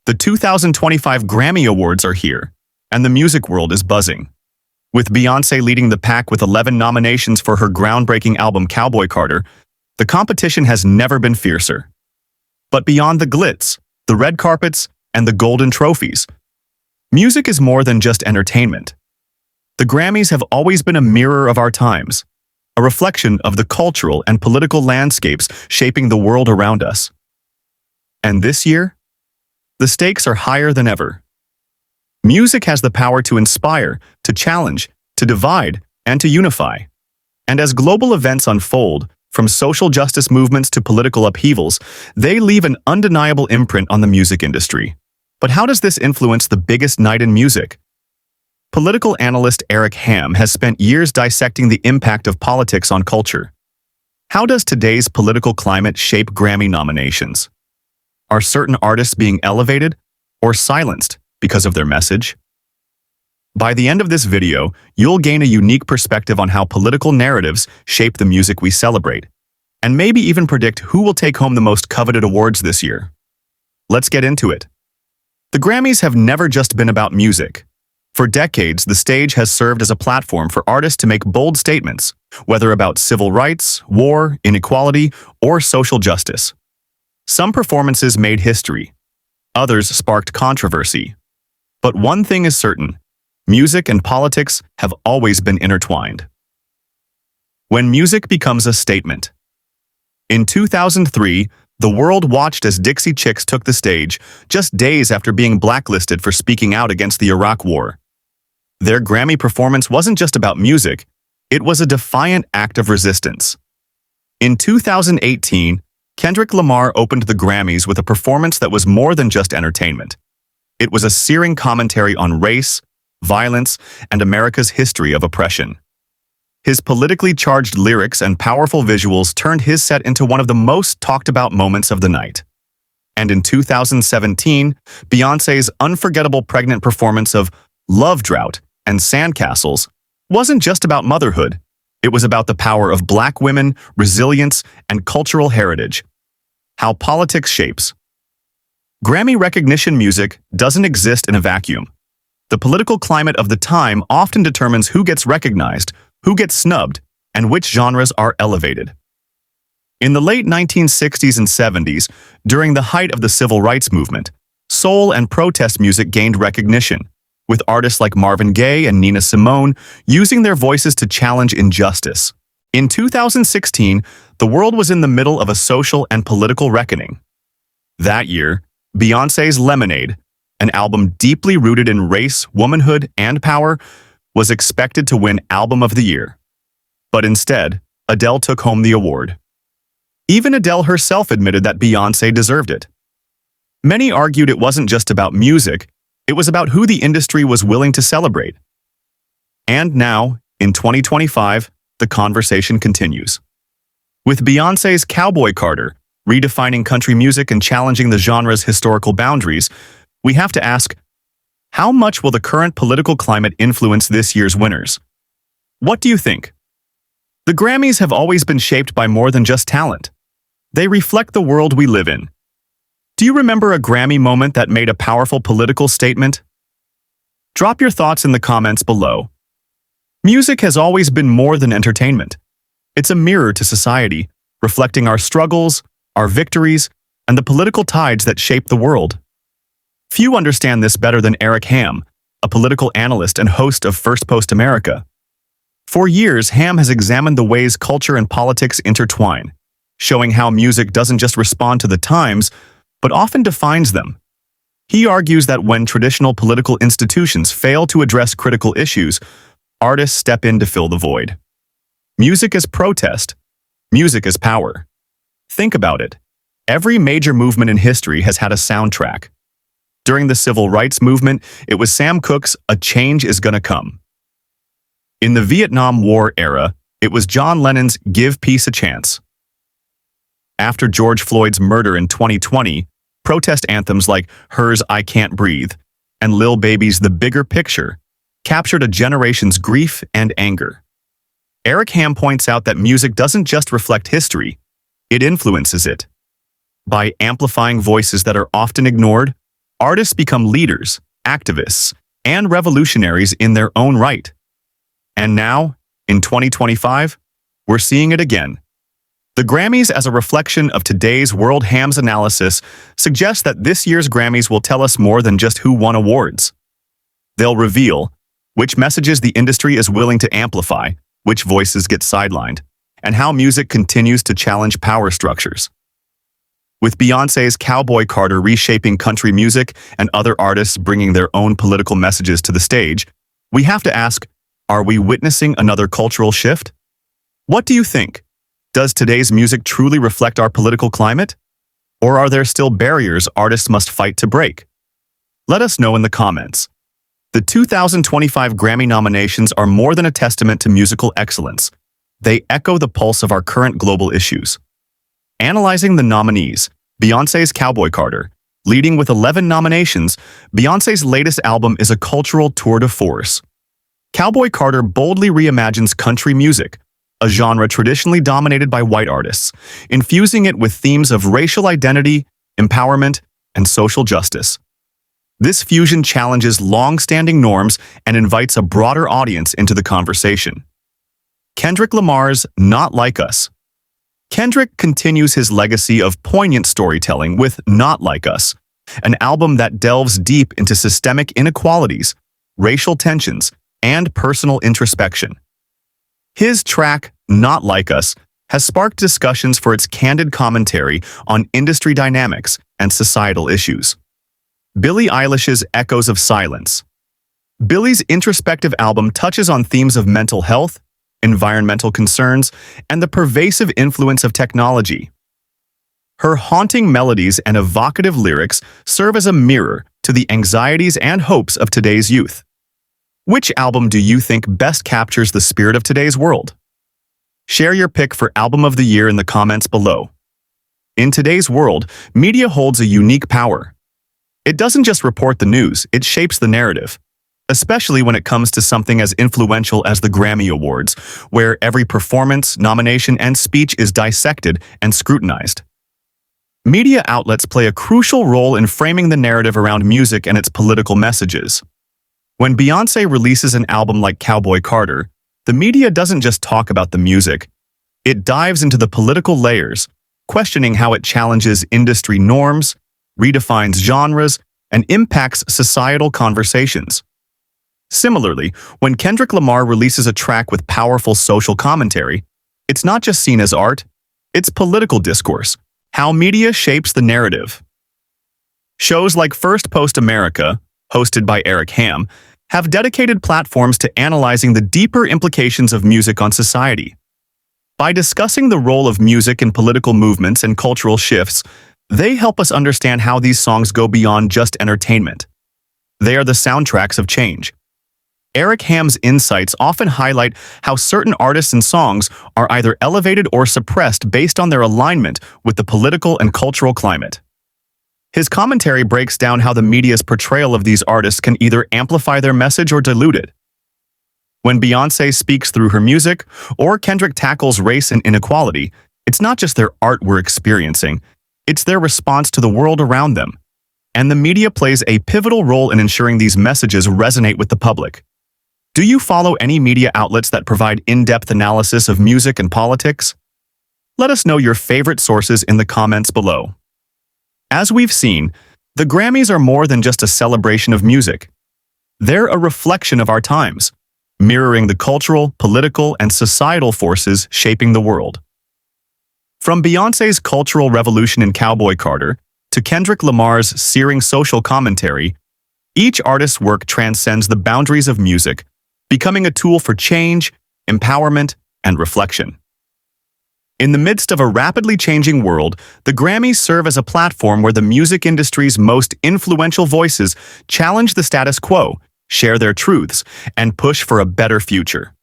The 2025 Grammy Awards are here, and the music world is buzzing. With Beyoncé leading the pack with 11 nominations for her groundbreaking album Cowboy Carter, the competition has never been fiercer. But beyond the glitz, the red carpets, and the golden trophies, music is more than just entertainment. The Grammys have always been a mirror of our times, a reflection of the cultural and political landscapes shaping the world around us. And this year, the stakes are higher than ever. Music has the power to inspire, to challenge, to divide, and to unify. And as global events unfold, from social justice movements to political upheavals, they leave an undeniable imprint on the music industry. But how does this influence the biggest night in music? Political analyst Eric Ham has spent years dissecting the impact of politics on culture. How does today's political climate shape Grammy nominations? Are certain artists being elevated or silenced because of their message? By the end of this video, you'll gain a unique perspective on how political narratives shape the music we celebrate, and maybe even predict who will take home the most coveted awards this year. Let's get into it. The Grammys have never just been about music. For decades, the stage has served as a platform for artists to make bold statements, whether about civil rights, war, inequality, or social justice. Some performances made history. Others sparked controversy. But one thing is certain: music and politics have always been intertwined. When music becomes a statement. In 2003, the world watched as Dixie Chicks took the stage, just days after being blacklisted for speaking out against the Iraq War. Their Grammy performance wasn't just about music, it was a defiant act of resistance. In 2018, Kendrick Lamar opened the Grammys with a performance that was more than just entertainment. It was a searing commentary on race, violence, and America's history of oppression. His politically charged lyrics and powerful visuals turned his set into one of the most talked about moments of the night. And in 2017, Beyoncé's unforgettable pregnant performance of Love Drought and Sandcastles wasn't just about motherhood. It was about the power of Black women, resilience, and cultural heritage. How politics shapes. Grammy recognition music doesn't exist in a vacuum. The political climate of the time often determines who gets recognized, who gets snubbed, and which genres are elevated. In the late 1960s and 70s, during the height of the civil rights movement, soul and protest music gained recognition, with artists like Marvin Gaye and Nina Simone using their voices to challenge injustice. In 2016, the world was in the middle of a social and political reckoning. That year, Beyoncé's Lemonade, an album deeply rooted in race, womanhood, and power, was expected to win Album of the Year. But instead, Adele took home the award. Even Adele herself admitted that Beyoncé deserved it. Many argued it wasn't just about music, it was about who the industry was willing to celebrate. And now, in 2025, the conversation continues. With Beyoncé's Cowboy Carter, redefining country music and challenging the genre's historical boundaries, we have to ask, how much will the current political climate influence this year's winners? What do you think? The Grammys have always been shaped by more than just talent. They reflect the world we live in. Do you remember a Grammy moment that made a powerful political statement? Drop your thoughts in the comments below. Music has always been more than entertainment. It's a mirror to society, reflecting our struggles, our victories, and the political tides that shape the world. Few understand this better than Eric Ham, a political analyst and host of Firstpost America. For years, Ham has examined the ways culture and politics intertwine, showing how music doesn't just respond to the times, but often defines them. He argues that when traditional political institutions fail to address critical issues, artists step in to fill the void. Music is protest. Music is power. Think about it. Every major movement in history has had a soundtrack. During the civil rights movement, it was Sam Cooke's "A Change Is Gonna Come." In the Vietnam War era, it was John Lennon's "Give Peace a Chance." After George Floyd's murder in 2020, protest anthems like Her's "I Can't Breathe" and Lil Baby's "The Bigger Picture" captured a generation's grief and anger. Eric Ham points out that music doesn't just reflect history, it influences it. By amplifying voices that are often ignored, Artists become leaders, activists, and revolutionaries in their own right. And now, in 2025, we're seeing it again. The Grammys, as a reflection of today's world, Ham's analysis suggests that this year's Grammys will tell us more than just who won awards. They'll reveal which messages the industry is willing to amplify, which voices get sidelined, and how music continues to challenge power structures. With Beyoncé's Cowboy Carter reshaping country music and other artists bringing their own political messages to the stage, we have to ask, are we witnessing another cultural shift? What do you think? Does today's music truly reflect our political climate? Or are there still barriers artists must fight to break? Let us know in the comments. The 2025 Grammy nominations are more than a testament to musical excellence. They echo the pulse of our current global issues. Analyzing the nominees, Beyoncé's Cowboy Carter. Leading with 11 nominations, Beyoncé's latest album is a cultural tour de force. Cowboy Carter boldly reimagines country music, a genre traditionally dominated by white artists, infusing it with themes of racial identity, empowerment, and social justice. This fusion challenges long-standing norms and invites a broader audience into the conversation. Kendrick Lamar's Not Like Us. Kendrick continues his legacy of poignant storytelling with Not Like Us, an album that delves deep into systemic inequalities, racial tensions, and personal introspection. His track, Not Like Us, has sparked discussions for its candid commentary on industry dynamics and societal issues. Billie Eilish's Echoes of Silence. Billie's introspective album touches on themes of mental health, environmental concerns, and the pervasive influence of technology. Her haunting melodies and evocative lyrics serve as a mirror to the anxieties and hopes of today's youth. Which album do you think best captures the spirit of today's world? Share your pick for Album of the Year in the comments below. In today's world, media holds a unique power. It doesn't just report the news, it shapes the narrative. Especially when it comes to something as influential as the Grammy Awards, where every performance, nomination, and speech is dissected and scrutinized. Media outlets play a crucial role in framing the narrative around music and its political messages. When Beyoncé releases an album like Cowboy Carter, the media doesn't just talk about the music. It dives into the political layers, questioning how it challenges industry norms, redefines genres, and impacts societal conversations. Similarly, when Kendrick Lamar releases a track with powerful social commentary, it's not just seen as art, it's political discourse, how media shapes the narrative. Shows like Firstpost America, hosted by Eric Ham, have dedicated platforms to analyzing the deeper implications of music on society. By discussing the role of music in political movements and cultural shifts, they help us understand how these songs go beyond just entertainment. They are the soundtracks of change. Eric Ham's insights often highlight how certain artists and songs are either elevated or suppressed based on their alignment with the political and cultural climate. His commentary breaks down how the media's portrayal of these artists can either amplify their message or dilute it. When Beyoncé speaks through her music, or Kendrick tackles race and inequality, it's not just their art we're experiencing, it's their response to the world around them. And the media plays a pivotal role in ensuring these messages resonate with the public. Do you follow any media outlets that provide in-depth analysis of music and politics? Let us know your favorite sources in the comments below. As we've seen, the Grammys are more than just a celebration of music. They're a reflection of our times, mirroring the cultural, political, and societal forces shaping the world. From Beyoncé's cultural revolution in Cowboy Carter to Kendrick Lamar's searing social commentary, each artist's work transcends the boundaries of music, becoming a tool for change, empowerment, and reflection. In the midst of a rapidly changing world, the Grammys serve as a platform where the music industry's most influential voices challenge the status quo, share their truths, and push for a better future.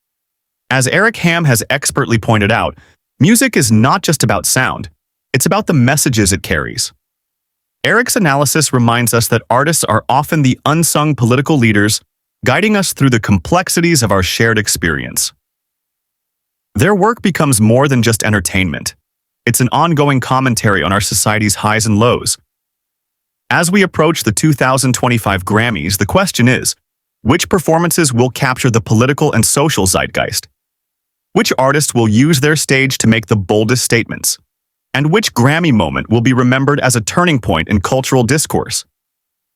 As Eric Ham has expertly pointed out, music is not just about sound, it's about the messages it carries. Eric's analysis reminds us that artists are often the unsung political leaders, guiding us through the complexities of our shared experience. Their work becomes more than just entertainment. It's an ongoing commentary on our society's highs and lows. As we approach the 2025 Grammys, the question is, which performances will capture the political and social zeitgeist? Which artists will use their stage to make the boldest statements? And which Grammy moment will be remembered as a turning point in cultural discourse?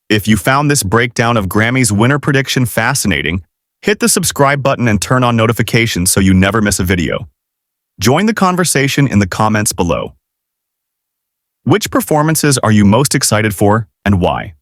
If you found this breakdown of Grammy's winner prediction fascinating, hit the subscribe button and turn on notifications so you never miss a video. Join the conversation in the comments below. Which performances are you most excited for and why?